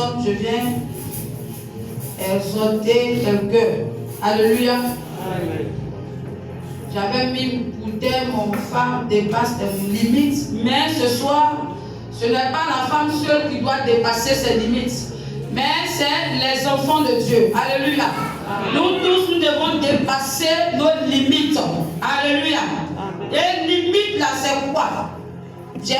personne, je viens exhorter quelqu'un. Alléluia. Amen. J'avais mis pour thème mon femme dépasse tes limites, mais ce soir, ce n'est pas la femme seule qui doit dépasser ses limites, mais c'est les enfants de Dieu. Alléluia. Amen. Nous tous, nous devons dépasser nos limites. Alléluia. Amen. Et limite là, c'est quoi? J'ai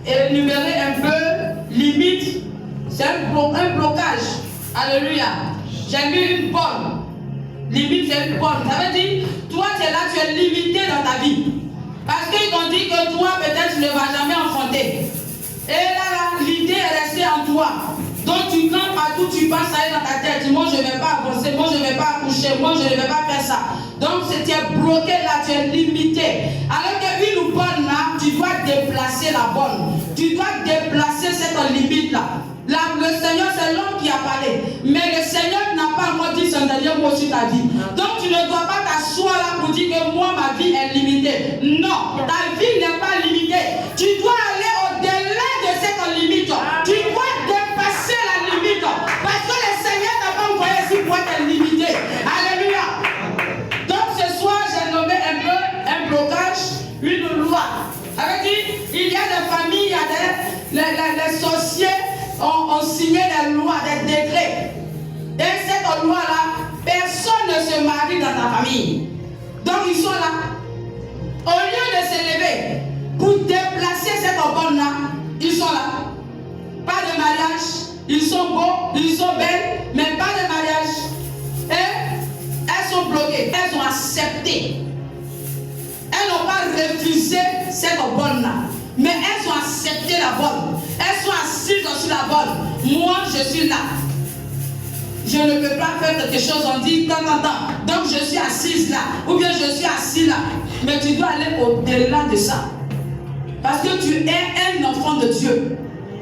énuméré un peu limite, c'est un blocage. Alléluia. J'ai mis une borne. Limite, c'est une borne. Ça veut dire, toi, tu es là, tu es limité dans ta vie. Parce qu'ils t'ont dit que toi, peut-être, tu ne vas jamais enfanter. Et là, l'idée est restée en toi. Donc, tu camps partout, tu passes ça dans ta tête. Moi, je ne vais pas avancer, moi, je ne vais pas accoucher, moi, je ne vais pas faire ça. Donc, tu es bloqué là, tu es limité. Alors qu'une borne là, tu dois déplacer la borne. Tu dois déplacer cette limite là. Là, le Seigneur, c'est l'homme qui a parlé. Mais le Seigneur n'a pas encore dit son dernier mot sur ta vie. Donc, tu ne dois pas t'asseoir là pour dire que moi, ma vie est limitée. Non, ta vie n'est pas limitée. Tu dois aller au-delà de cette limite. Tu dois dépasser la limite. Parce que le Seigneur n'a pas envoyé ici pour être limité. Alléluia. Donc, ce soir, j'ai nommé un peu un blocage, une loi. Ça veut dire, il y a des familles, il y a les sorciers. On signait des lois, des décrets. Et cette loi-là, personne ne se marie dans ta famille. Donc ils sont là. Au lieu de s'élever pour déplacer cette borne-là, ils sont là. Pas de mariage. Ils sont beaux, ils sont belles, mais pas de mariage. Et elles sont bloquées. Elles ont accepté. Elles n'ont pas refusé cette borne-là. Mais elles ont accepté la borne. Elles sont assises sur la borne. Moi, je suis là. Je ne peux pas faire quelque chose, on dit tant. Donc, je suis assise là. Ou bien, je suis assis là. Mais tu dois aller au-delà de ça. Parce que tu es un enfant de Dieu.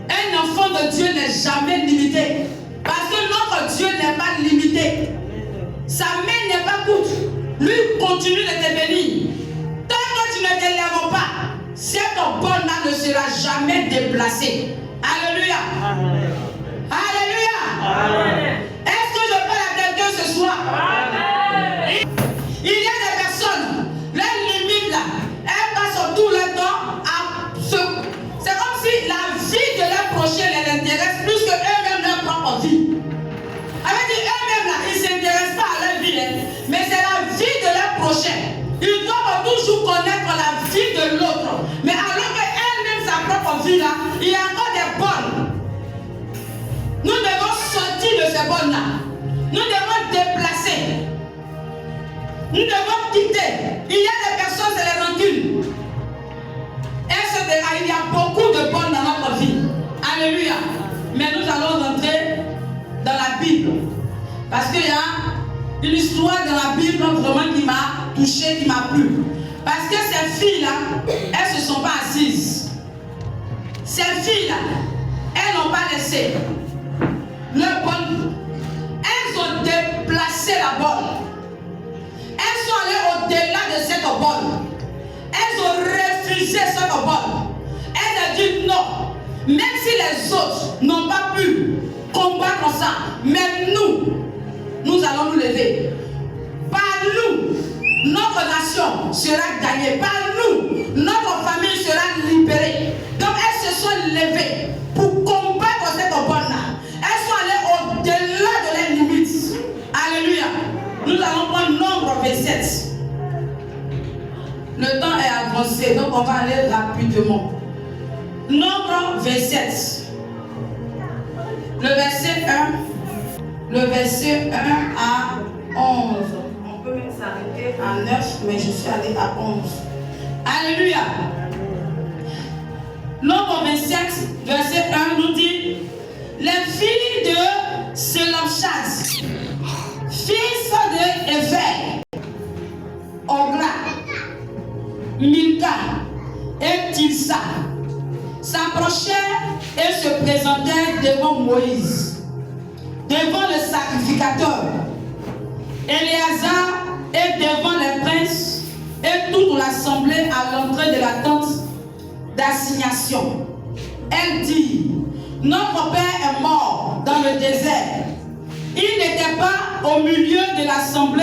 Un enfant de Dieu n'est jamais limité. Parce que notre Dieu n'est pas limité. Sa main n'est pas courte. Lui continue de te bénir. Tant que tu ne te lèves pas, cette borne-là ne sera jamais déplacée. Alléluia. Amen. Alléluia. Amen. Est-ce que je parle à quelqu'un ce soir? Amen. Il y a des personnes, leur limite là, elles passent tout le temps à se... C'est comme si la vie de leur prochain les intéresse plus que eux-mêmes leur propre vie. Avec eux-mêmes là, ils ne s'intéressent pas à leur vie, mais c'est la vie de leur prochain. Ils doivent toujours connaître la vie de l'autre. Mais alors qu'elle-même, sa propre vie là, il y a encore des bornes. Nous devons sortir de ces bornes là. Nous devons déplacer. Nous devons quitter. Il y a des personnes, c'est les rancunes. Etc. Il y a beaucoup de bornes dans notre vie. Alléluia. Mais nous allons rentrer dans la Bible. Parce qu'il y a une histoire dans la Bible vraiment qui m'a touché, qui m'a plu. Parce que ces filles-là, elles ne se sont pas assises. Ces filles-là, elles n'ont pas laissé leur borne. Elles ont déplacé la borne. Elles sont allées au-delà de cette borne. Elles ont refusé cette borne. Elles ont dit non. Même si les autres n'ont pas pu combattre ça, mais nous allons nous lever. Par nous, notre nation sera gagnée. Par nous, notre famille sera libérée. Donc elles se sont levées pour combattre cette borne-là. Elles sont allées au-delà de leurs limites. Alléluia. Nous allons prendre Nombre 27. Le temps est avancé, donc on va aller rapidement. Nombre 27. Le verset 1. Le verset 1 à 11. On peut même s'arrêter à 9, mais je suis allé à 11. Alléluia. Nombre 27, verset 1 nous dit: les filles de Selomchas, fils de Éver, Ogla, Milka et Tilsa, s'approchèrent et se présentèrent devant Moïse, devant le sacrificateur, Éléazar et devant les princes et toute l'assemblée à l'entrée de la tente d'assignation. Elle dit: notre père est mort dans le désert. Il n'était pas au milieu de l'assemblée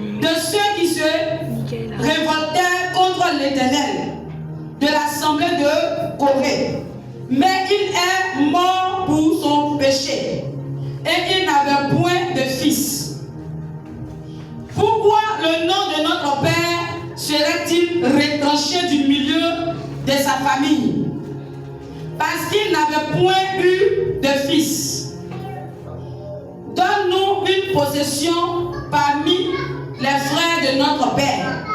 de ceux qui se révoltaient contre l'Éternel, de l'assemblée de Corée. Mais il est mort pour son péché et il n'avait point de fils. Pourquoi le nom de notre Père serait-il retranché du milieu de sa famille? Parce qu'il n'avait point eu de fils. Donne-nous une possession parmi les frères de notre Père.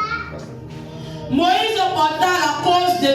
Moïse porta la cause de